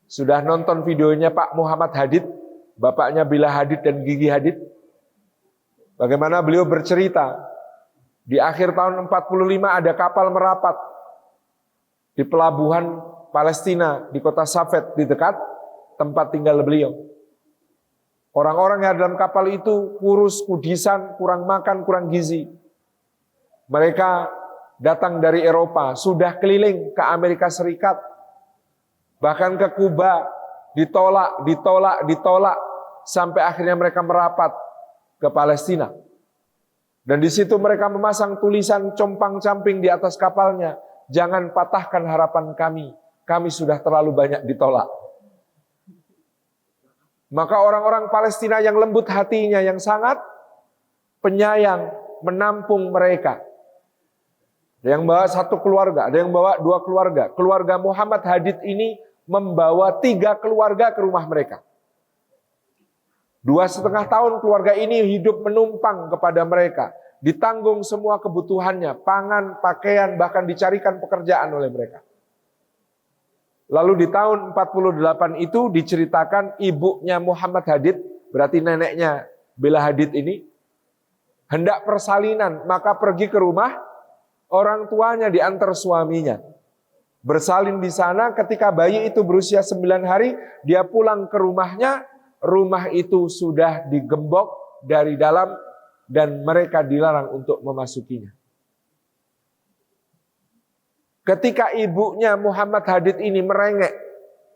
Sudah nonton videonya Pak Muhammad Hadid, bapaknya Bila Hadid dan Gigi Hadid. Bagaimana beliau bercerita, di akhir tahun 45 ada kapal merapat di pelabuhan Palestina di kota Safed di dekat tempat tinggal beliau. Orang-orang yang dalam kapal itu kurus, kudisan, kurang makan, kurang gizi. Mereka datang dari Eropa, sudah keliling ke Amerika Serikat, bahkan ke Kuba, ditolak, sampai akhirnya mereka merapat ke Palestina. Dan di situ mereka memasang tulisan compang-camping di atas kapalnya, jangan patahkan harapan kami sudah terlalu banyak ditolak. Maka orang-orang Palestina yang lembut hatinya, yang sangat penyayang, menampung mereka. Ada yang bawa 1 keluarga, ada yang bawa 2 keluarga. Keluarga Muhammad Hadid ini membawa 3 keluarga ke rumah mereka. 2,5 tahun keluarga ini hidup menumpang kepada mereka. Ditanggung semua kebutuhannya, pangan, pakaian, bahkan dicarikan pekerjaan oleh mereka. Lalu di tahun 48 itu diceritakan ibunya Muhammad Hadid, berarti neneknya Bella Hadid ini, hendak persalinan, maka pergi ke rumah orang tuanya diantar suaminya. Bersalin di sana, ketika bayi itu berusia 9 hari, dia pulang ke rumahnya, rumah itu sudah digembok dari dalam dan mereka dilarang untuk memasukinya. Ketika ibunya Muhammad Hadid ini merengek,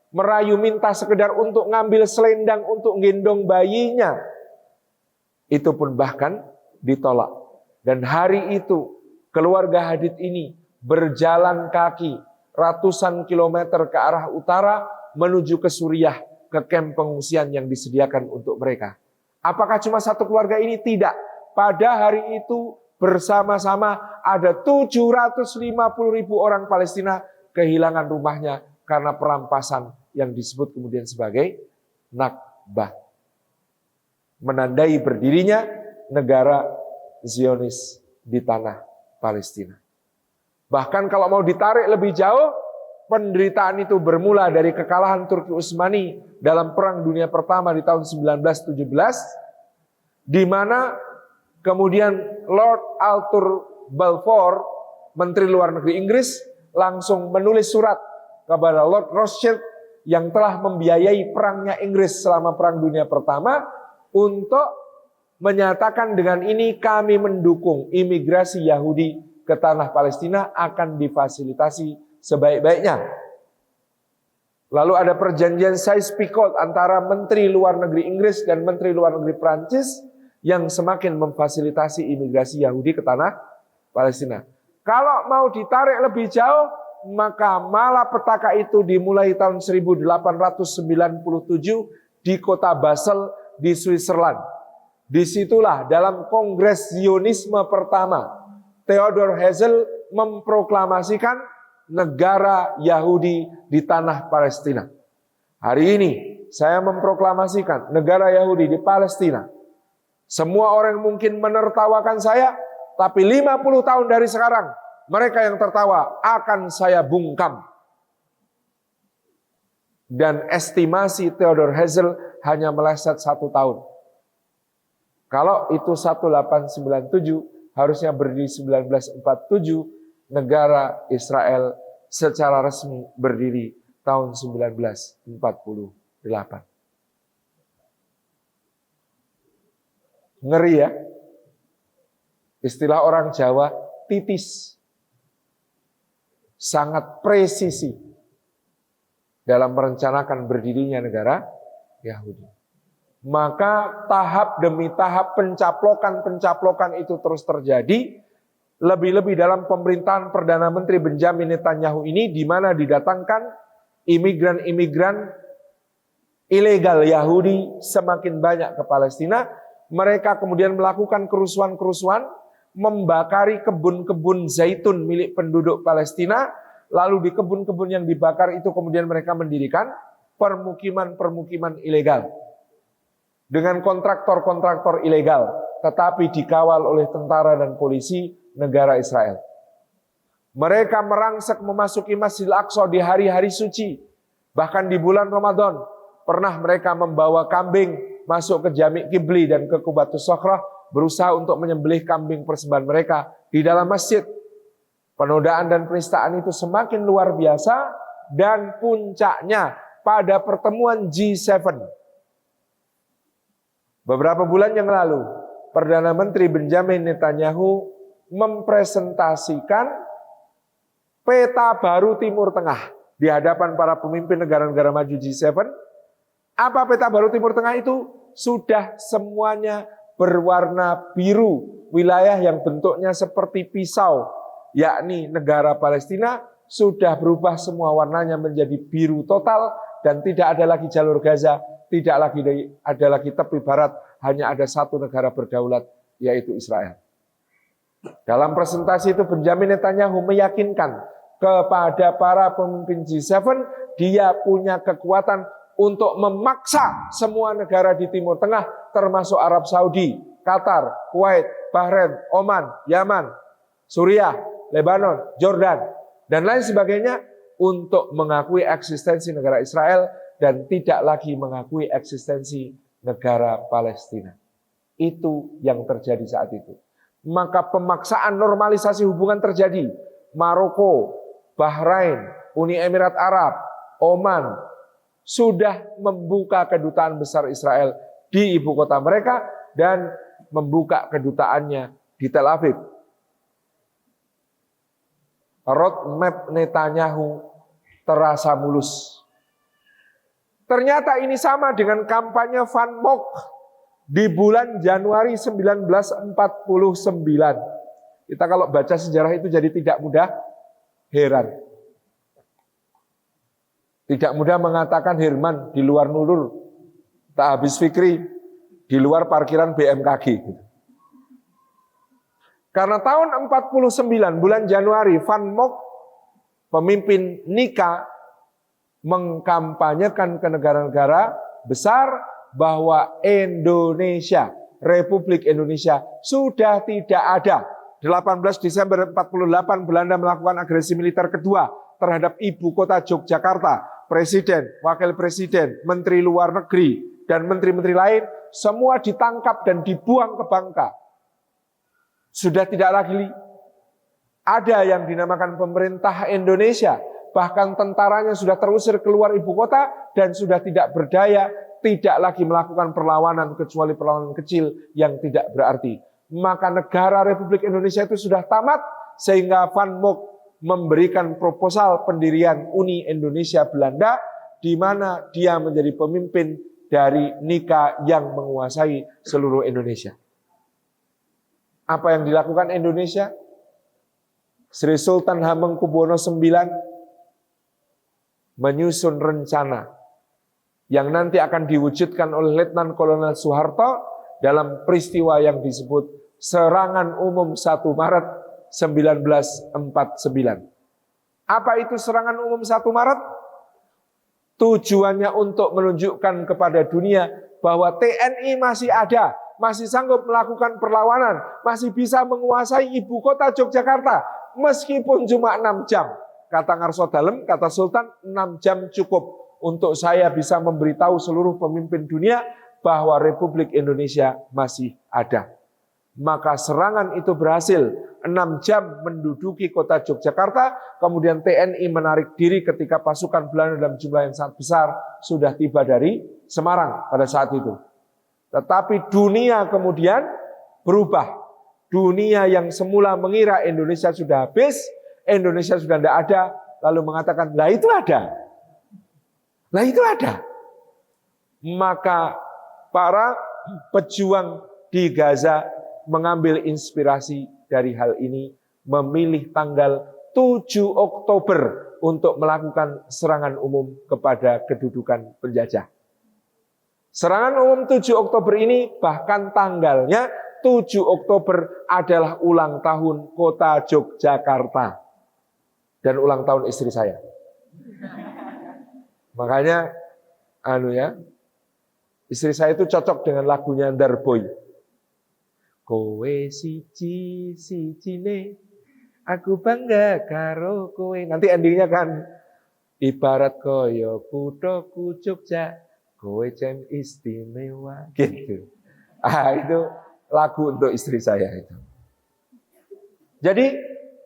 merayu minta sekedar untuk ngambil selendang untuk gendong bayinya, itu pun bahkan ditolak. Dan hari itu keluarga Hadid ini berjalan kaki ratusan kilometer ke arah utara menuju ke Suriah, ke kamp pengungsian yang disediakan untuk mereka. Apakah cuma 1 keluarga ini? Tidak. Pada hari itu bersama-sama ada 750.000 orang Palestina kehilangan rumahnya karena perampasan yang disebut kemudian sebagai Nakba. Menandai berdirinya negara Zionis di tanah Palestina. Bahkan kalau mau ditarik lebih jauh, penderitaan itu bermula dari kekalahan Turki Utsmani dalam Perang Dunia Pertama di tahun 1917, di mana kemudian Lord Arthur Balfour, Menteri Luar Negeri Inggris, langsung menulis surat kepada Lord Rothschild yang telah membiayai perangnya Inggris selama Perang Dunia Pertama untuk menyatakan dengan ini kami mendukung imigrasi Yahudi ke tanah Palestina akan difasilitasi sebaik-baiknya. Lalu ada perjanjian Sykes-Picot antara Menteri Luar Negeri Inggris dan Menteri Luar Negeri Prancis yang semakin memfasilitasi imigrasi Yahudi ke tanah Palestina. Kalau mau ditarik lebih jauh, maka malapetaka itu dimulai tahun 1897 di kota Basel di Switzerland. Disitulah dalam Kongres Zionisme pertama, Theodor Herzl memproklamasikan negara Yahudi di tanah Palestina. Hari ini saya memproklamasikan negara Yahudi di Palestina. Semua orang mungkin menertawakan saya, tapi 50 tahun dari sekarang, mereka yang tertawa akan saya bungkam. Dan estimasi Theodor Herzl hanya meleset 1 tahun. Kalau itu 1897, harusnya berdiri 1947, negara Israel secara resmi berdiri tahun 1948. Ngeri ya. Istilah orang Jawa, titis. Sangat presisi dalam merencanakan berdirinya negara Yahudi. Maka tahap demi tahap pencaplokan itu terus terjadi. Lebih-lebih dalam pemerintahan Perdana Menteri Benjamin Netanyahu ini, di mana didatangkan imigran-imigran ilegal Yahudi semakin banyak ke Palestina. Mereka kemudian melakukan kerusuhan-kerusuhan, membakari kebun-kebun zaitun milik penduduk Palestina. Lalu di kebun-kebun yang dibakar itu kemudian mereka mendirikan permukiman-permukiman ilegal dengan kontraktor-kontraktor ilegal, tetapi dikawal oleh tentara dan polisi negara Israel. Mereka merangsek memasuki Masjidil Aqsa di hari-hari suci. Bahkan di bulan Ramadan pernah mereka membawa kambing masuk ke Jami' Qibli dan ke Qubatus Sakhrah, berusaha untuk menyembelih kambing persembahan mereka di dalam masjid. Penodaan dan penistaan itu semakin luar biasa, dan puncaknya pada pertemuan G7. Beberapa bulan yang lalu, Perdana Menteri Benjamin Netanyahu mempresentasikan peta baru Timur Tengah di hadapan para pemimpin negara-negara maju G7. Apa peta baru Timur Tengah itu? Sudah semuanya berwarna biru. Wilayah yang bentuknya seperti pisau, yakni negara Palestina, sudah berubah semua warnanya menjadi biru total, dan tidak ada lagi jalur Gaza, tidak lagi ada lagi tepi barat, hanya ada satu negara berdaulat, yaitu Israel. Dalam presentasi itu Benjamin Netanyahu meyakinkan kepada para pemimpin G7, dia punya kekuatan untuk memaksa semua negara di Timur Tengah, termasuk Arab Saudi, Qatar, Kuwait, Bahrain, Oman, Yaman, Suriah, Lebanon, Jordan, dan lain sebagainya, untuk mengakui eksistensi negara Israel dan tidak lagi mengakui eksistensi negara Palestina. Itu yang terjadi saat itu. Maka pemaksaan normalisasi hubungan terjadi. Maroko, Bahrain, Uni Emirat Arab, Oman sudah membuka kedutaan besar Israel di ibu kota mereka dan membuka kedutaannya di Tel Aviv. Roadmap Netanyahu terasa mulus. Ternyata ini sama dengan kampanye Van Mock di bulan Januari 1949. Kita kalau baca sejarah itu jadi tidak mudah heran. Tidak mudah mengatakan Herman di luar Nurul, tak habis Fikri di luar parkiran BMKG. Karena tahun 49 bulan Januari, Van Mock, pemimpin Nika, mengkampanyekan ke negara-negara besar bahwa Indonesia, Republik Indonesia sudah tidak ada. 18 Desember 48 Belanda melakukan agresi militer kedua terhadap ibu kota Yogyakarta. Presiden, wakil presiden, menteri luar negeri, dan menteri-menteri lain semua ditangkap dan dibuang ke Bangka. Sudah tidak lagi ada yang dinamakan pemerintah Indonesia. Bahkan tentaranya sudah terusir keluar ibu kota dan sudah tidak berdaya, tidak lagi melakukan perlawanan kecuali perlawanan kecil yang tidak berarti. Maka negara Republik Indonesia itu sudah tamat, sehingga Van Mock memberikan proposal pendirian Uni Indonesia Belanda, di mana dia menjadi pemimpin dari Nika yang menguasai seluruh Indonesia. Apa yang dilakukan Indonesia? Sri Sultan Hamengkubuwono IX menyusun rencana yang nanti akan diwujudkan oleh Letnan Kolonel Soeharto dalam peristiwa yang disebut Serangan Umum 1 Maret 1949. Apa itu Serangan Umum 1 Maret? Tujuannya untuk menunjukkan kepada dunia bahwa TNI masih ada, masih sanggup melakukan perlawanan, masih bisa menguasai ibu kota Yogyakarta, meskipun cuma 6 jam. Kata Ngarso Dalem, kata Sultan, 6 jam cukup untuk saya bisa memberitahu seluruh pemimpin dunia bahwa Republik Indonesia masih ada. Maka serangan itu berhasil. 6 jam menduduki kota Yogyakarta, kemudian TNI menarik diri ketika pasukan Belanda dalam jumlah yang sangat besar sudah tiba dari Semarang pada saat itu. Tetapi dunia kemudian berubah. Dunia yang semula mengira Indonesia sudah habis, Indonesia sudah tidak ada, lalu mengatakan, lah itu ada. Lah itu ada. Maka para pejuang di Gaza mengambil inspirasi dari hal ini, memilih tanggal 7 Oktober untuk melakukan serangan umum kepada kedudukan penjajah. Serangan umum 7 Oktober ini bahkan tanggalnya 7 Oktober adalah ulang tahun kota Yogyakarta. Dan ulang tahun istri saya. Makanya, istri saya itu cocok dengan lagunya Darboy. Kowe siji-sijine, aku bangga karo kowe. Nanti endingnya kan, ibarat koyo kuthaku Jogja, kowe jen istimewa. Gitu. Itu lagu untuk istri saya itu. Jadi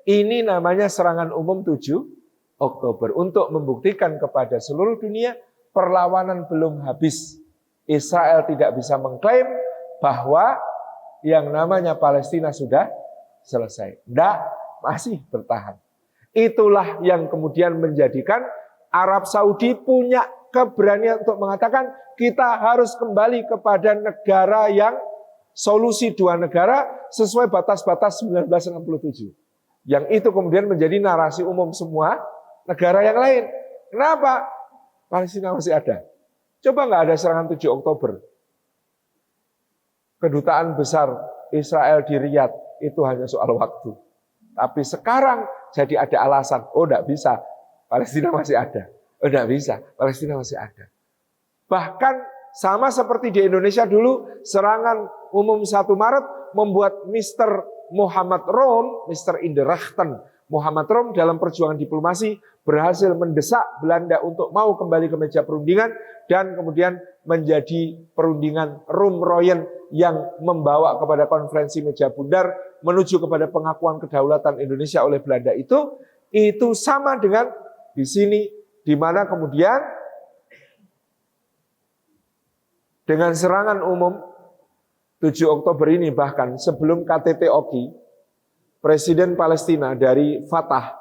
ini namanya serangan umum 7 Oktober. Untuk membuktikan kepada seluruh dunia perlawanan belum habis. Israel tidak bisa mengklaim bahwa yang namanya Palestina sudah selesai. Tidak, masih bertahan. Itulah yang kemudian menjadikan Arab Saudi punya keberanian untuk mengatakan kita harus kembali kepada negara yang solusi 2 negara sesuai batas-batas 1967. Yang itu kemudian menjadi narasi umum semua negara yang lain. Kenapa? Palestina masih ada. Coba nggak ada serangan 7 Oktober. Kedutaan besar Israel di Riyadh itu hanya soal waktu. Tapi sekarang jadi ada alasan. Oh enggak bisa, Palestina masih ada. Oh enggak bisa, Palestina masih ada. Bahkan sama seperti di Indonesia dulu, serangan umum 1 Maret membuat Mr. Muhammad Rom, Mr. Inderachten, Muhammad Rom dalam perjuangan diplomasi berhasil mendesak Belanda untuk mau kembali ke meja perundingan dan kemudian menjadi perundingan Rum-Royen yang membawa kepada konferensi meja bundar menuju kepada pengakuan kedaulatan Indonesia oleh Belanda itu sama dengan di sini di mana kemudian dengan serangan umum 7 Oktober ini bahkan sebelum KTT Oki, Presiden Palestina dari Fatah,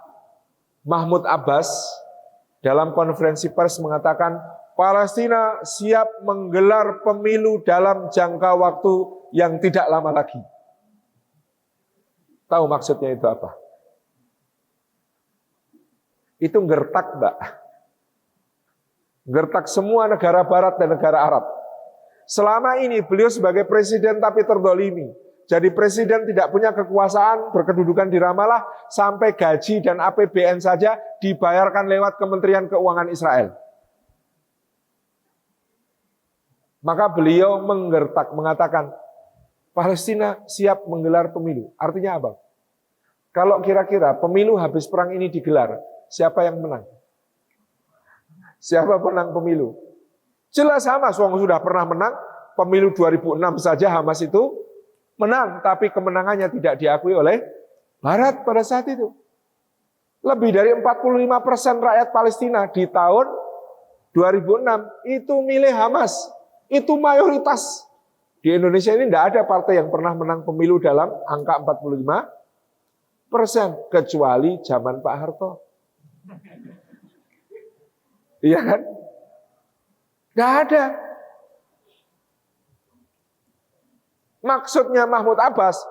Mahmud Abbas, dalam konferensi pers mengatakan Palestina siap menggelar pemilu dalam jangka waktu yang tidak lama lagi. Tahu maksudnya itu apa? Itu gertak, Mbak. Gertak semua negara barat dan negara Arab. Selama ini beliau sebagai presiden tapi terdolimi. Jadi presiden tidak punya kekuasaan, berkedudukan di Ramallah, sampai gaji dan APBN saja dibayarkan lewat Kementerian Keuangan Israel. Maka beliau menggertak, mengatakan, Palestina siap menggelar pemilu. Artinya apa? Kalau kira-kira pemilu habis perang ini digelar, siapa yang menang? Siapa menang pemilu? Jelas Hamas, wong sudah pernah menang, pemilu 2006 saja Hamas itu menang, tapi kemenangannya tidak diakui oleh Barat pada saat itu. Lebih dari 45% rakyat Palestina di tahun 2006 itu milih Hamas. Itu mayoritas. Di Indonesia ini tidak ada partai yang pernah menang pemilu dalam angka 45%, kecuali zaman Pak Harto. Iya kan? Tidak ada. Maksudnya Mahmud Abbas,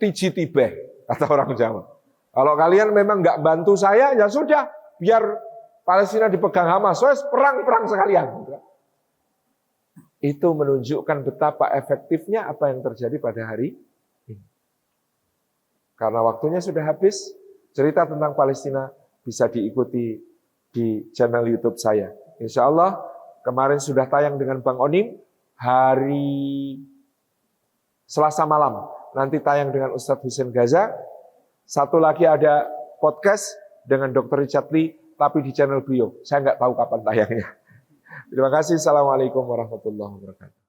tiji tibeh, kata orang Jawa. Kalau kalian memang nggak bantu saya, ya sudah, biar Palestina dipegang Hamas. Soalnya perang sekalian. Itu menunjukkan betapa efektifnya apa yang terjadi pada hari ini. Karena waktunya sudah habis, cerita tentang Palestina bisa diikuti di channel YouTube saya. Insya Allah, kemarin sudah tayang dengan Bang Onim, hari Selasa malam. Nanti tayang dengan Ustadz Husain Gaza. Satu lagi ada podcast dengan Dr. Richard Lee, tapi di channel beliau. Saya nggak tahu kapan tayangnya. Terima kasih. Assalamualaikum warahmatullahi wabarakatuh.